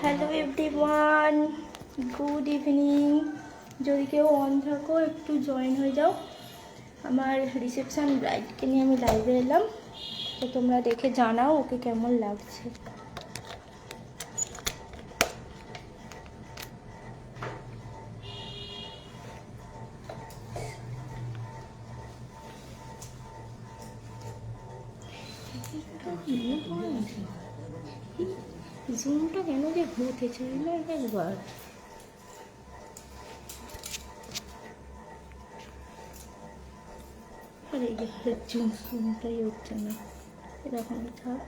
Hello everyone, good evening. যদি কেউ on থাকো একটু জয়েন হয়ে যাও। আমার রিসেপশন ব্রাইডকে নিয়ে আমি লাইভে এলাম, তো তোমরা দেখে জানাও ওকে কেমন লাগছে। জুমটা কেন যে হতে চাই না একবার। আরে জুমটাই হচ্ছে না, এরকমই থাক।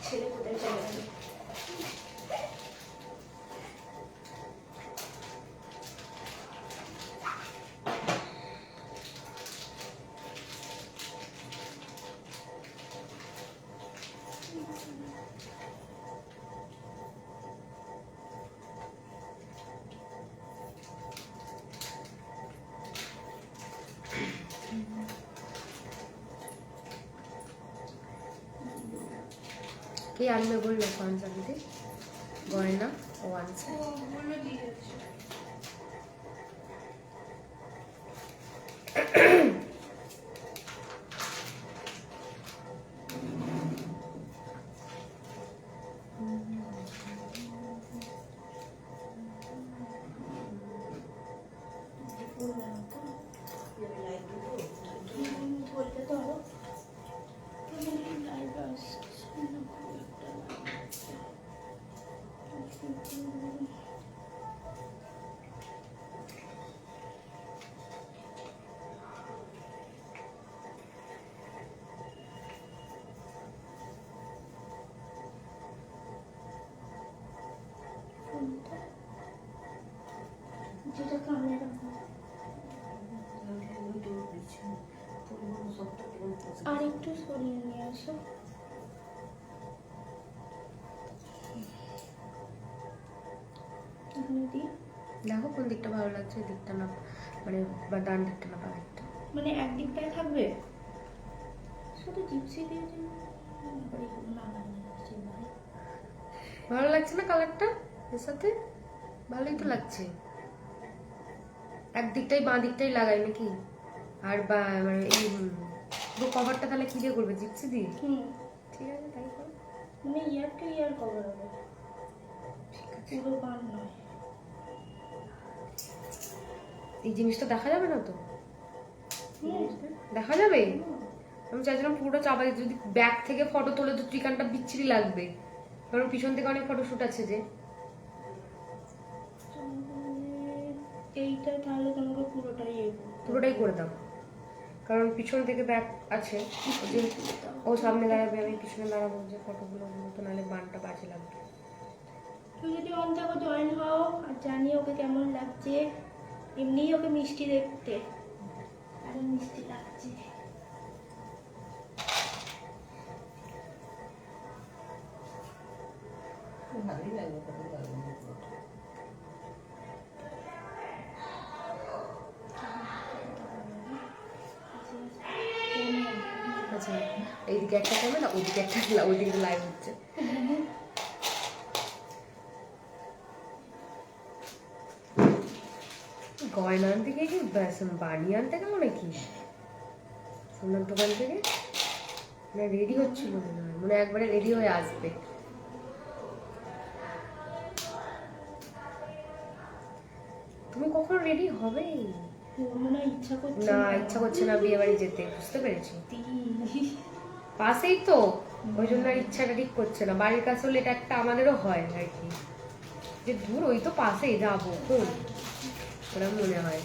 ছেলে কোথায় চলে গেল? কে আনবে বললো পাঞ্জাবিতে গয়না ও আনছে। যেটা ক্যামেরা আর একটু সরিয়ে নিয়ে আসো। দেখো কোন দিকটা ভালো লাগছে, দিকটা না মানে বা ডান দিকটা না বাঁ দিকটা, মানে একদিকটাই থাকবে শুধু জিপসি দিয়ে দিন। ভালো লাগছে না কালারটা এর সাথে? ভালোই তো লাগছে। একদিকটাই বাঁ দিকটাই লাগাই নাকি? আর বা মানে এই পুরো কভারটা তাহলে কি দিয়ে করবে? জিপসি দিয়ে? ঠিক আছে তাই করো। মানে ইয়ার টু ইয়ার কভার হবে, পুরো গান নয়। এই জিনিসটা দেখা যাবে না তো? দেখা যাবে? আমি চাইছিলাম পুরোটা চাপা দিতে, যদি ব্যাক থেকে ফটো তোলে তো চিকানটা বিচ্ছিরি লাগবে, কারণ পিছন থেকে অনেক ফটোশুট আছে যে। এইটা তাহলে তোমাকে পুরোটাই করে দাও, কারণ পিছন থেকে ব্যাক আছে, ও সামনে দাঁড়াবে আমি পিছনে দাঁড়াবো, যে ফটোগুলো তো নাহলে বানটা বাজে লাগবে। কেউ যদি অন থাকো জয়েন হও আর জানিয়ে ওকে কেমন লাগছে। এমনিই ওকে মিষ্টি দেখতে, আরো মিষ্টি লাগছে। ভালোই লাগবে, ভালোই লাগবে। আচ্ছা এইদিকে একটা করবে না, ওইদিকে একটা, ওইদিকে লাইভ হচ্ছে। গয়না আনতে গিয়ে কি বাড়ি আনতে গেল নাকি সোনার দোকান থেকে? না রেডি হচ্ছিল মনে হয়, মনে হয় একবারে রেডি হয়ে আসবে। তুমি কখন রেডি হবে? ওর মনে হয় ইচ্ছা করছে না ইচ্ছা করছে না বিয়ে বাড়ি যেতে, বুঝতে পেরেছি। পাশেই তো, ওই জন্য আর ইচ্ছাটা ঠিক করছে না। বাড়ির কাছে হলে এটা একটা আমাদেরও হয় আর কি, যে দূর ওই তো পাশেই যাবো কোন, ওরা মনে হয়।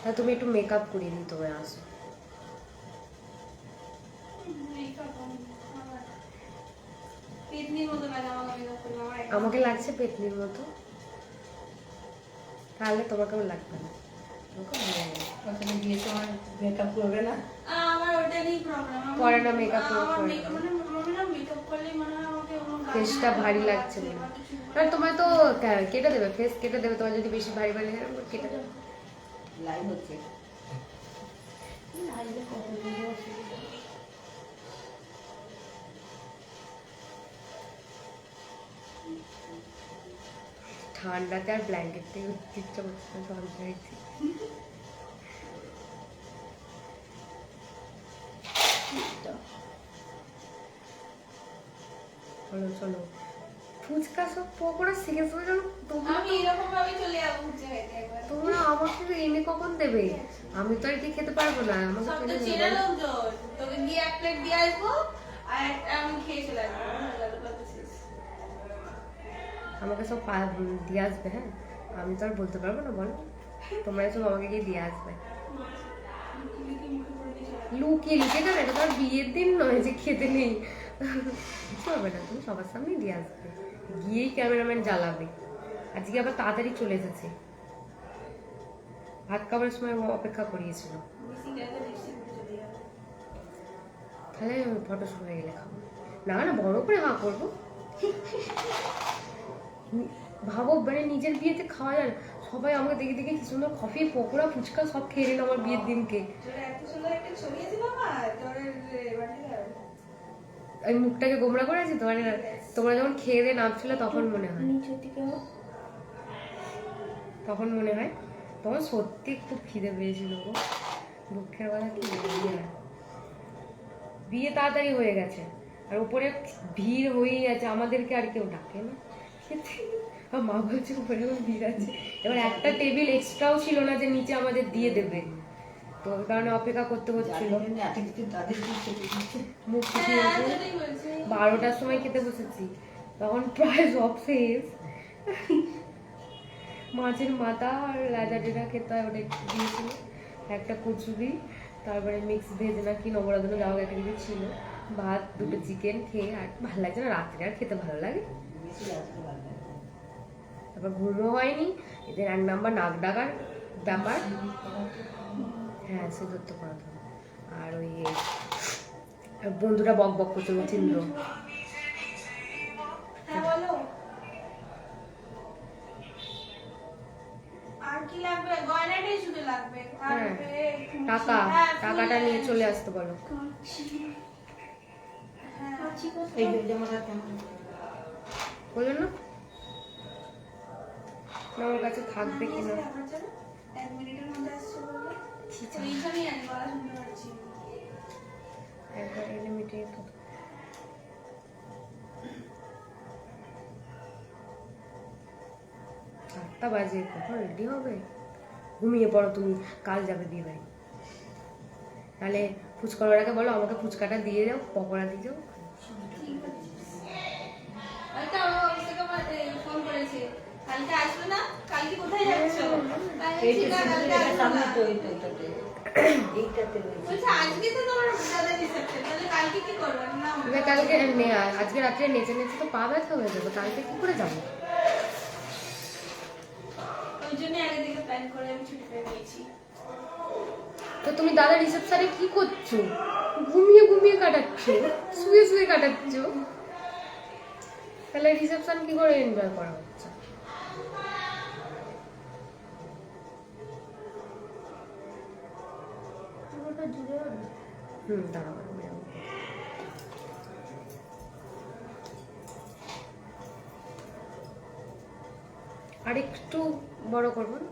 তা তুমি একটু মেকআপ করিয়ে দিতে হবে, আসো। আমাকে লাগছে পেতনির মতো, তাহলে তোমাকেও লাগবে না, তোমাকে ভালো লাগবে। ওখানে গিয়ে তোমার মেকআপ করবে না? আমার ওটা নিয়ে প্রবলেম। করে না মেকআপ করে মানে মনে না মেকআপ করলে মনে হয় আমাকে ফেসটা ভারী লাগছে মনে হয়। না তোমার তো কেটে দেবে, ফেস কেটে দেবে, তোমার যদি বেশি ভারী ভারী লাগে কেটে দেবে। লাইভ হচ্ছে। ঠান্ডাতে আর ব্ল্যাঙ্কেট থেকে উঠতে ইচ্ছা করছে না, জল চাইছি। চলো চলো, ফুচকা সব পকোড়া শিখেছো যেন তোমরা। আমি এরকম ভাবে চলে যাবো বুঝে গেছে একবার। তোমরা আমাকে এনে কখন দেবে? আমি তো আর কি খেতে পারবো না, আমাকে সব তো ফেলে চেনা দেবে। লোকজন, তোকে গিয়ে এক প্লেট দিয়ে আসবো আর একটা আমি খেয়ে চলে আসবো। ভালো লাগলো, কথা শেষ। আমাকে সব দিয়ে আসবে, হ্যাঁ আমি তো আর বলতে পারবো না, বলো। তোমরা সব আমাকে গিয়ে দিয়ে আসবে। লুকিয়ে লুকিয়ে দেবে, এটা তো আর বিয়ের দিন নয় যে খেতে নেই। কিছু হবে না, তুমি সবার সামনেই দিয়ে আসবে, গিয়েই ক্যামেরাম্যান জ্বালাবে। আজকে আবার তাড়াতাড়ি চলে এসেছে, ভাত খাবারের সময় অপেক্ষা করিয়েছিল। তাহলে ফটো শুরু হয়ে গেলে খাবো। না না বড় করে হাঁ করবো। ভাবো মানে নিজের বিয়েতে খাওয়া যায় না, সবাই আমাকে দেখে দেখে কি সুন্দর কফি পকোড়া ফুচকা সব খেয়ে নিল আমার বিয়ের দিনকে। এত সুন্দর একটা ছবি আছে বাবা তোর আমি মুখটাকে গোমড়া করে আছি তো, মানে তোমরা যখন খেয়ে দিয়ে নামছিল তখন মনে হয়, নিচের দিকে তখন মনে হয় তখন সত্যি খুব খিদে পেয়েছিল গো। দুঃখের কথা কি বলবো, বিয়ে তাড়াতাড়ি হয়ে গেছে আর উপরে ভিড় হয়েই আছে, আমাদেরকে আর কেউ ডাকে না খেতে। আর মা বলছে উপরে এখন ভিড় আছে, এবার একটা টেবিল এক্সট্রাও ছিল না যে নিচে আমাদের দিয়ে দেবে, তো ওই কারণে অপেক্ষা করতে হচ্ছিল। মুখ ফুটিয়ে 12টার সময় খেতে বসেছি, তখন প্রায় সব শেষ। মাছের মাথা আর লাজা যেটা খেতে হয় ওটা একটু দিয়েছিল, একটা কচুরি, তারপরে মিক্স ভেজ না কি নবরত্ন যাওয়া একটা কিছু ছিল, ভাত দুটো চিকেন খেয়ে আর ভালো লাগছে না, রাত্রে আর খেতে ভালো লাগে। তারপর ঘুমও হয়নি, এদের 1 নাম্বার নাক ডাকার ব্যাপার। হ্যাঁ সে ধরতে করাতে হবে। আর ওই বন্ধুরা বক বক করছে চিন্দ্র। হ্যাঁ বলো আর কি লাগবে? গয়নাটাই শুধু লাগবে। হ্যাঁ টাকা, টাকাটা নিয়ে চলে আসতে বলো। এই জামাটা কেমন? বললো না না ওর কাছে থাকবে কিনা। 1 মিনিটের মধ্যে আসছে বললে এইখানেই আমি গলা শুনতে পাচ্ছি। একবার এলে মিটিয়ে তো 8টা বাজে, কখন রেডি হবে? ঘুমিয়ে পড়ো তুমি, কাল যাবে বিয়ে বাড়ি। তাহলে ফুচকাওয়ালাকে বলো আমাকে ফুচকাটা দিয়ে যাও, পকোড়া দিয়ে যাও। আচ্ছা আমার অফিস থেকে ফোন করেছে কালকে আসবে না? কালকে কোথায় যাচ্ছো? এই তো সামনে তো এই তো এইটাতে রয়েছে বলছে আজকে তো তোমার দাদা রিসেপশন, তাহলে কালকে কি করবো না? এবার কালকে আজকে রাত্রে নেচে নেচে তো পা ব্যথা হয়ে যাবে, কালকে কি করে যাবো? ওই জন্য আগে থেকে প্ল্যান করে আমি ছুটিটা নিয়েছি। তো তুমি দাদা রিসেপশনে কি করছো? ঘুমিয়ে ঘুমিয়ে কাটাচ্ছ, শুয়ে শুয়ে কাটাচ্ছ, তাহলে রিসেপশন কি করে এনজয় করা হচ্ছে? পুরোটা জুড়ে হবে। দাঁড়াও আর একটু বড় করবো না?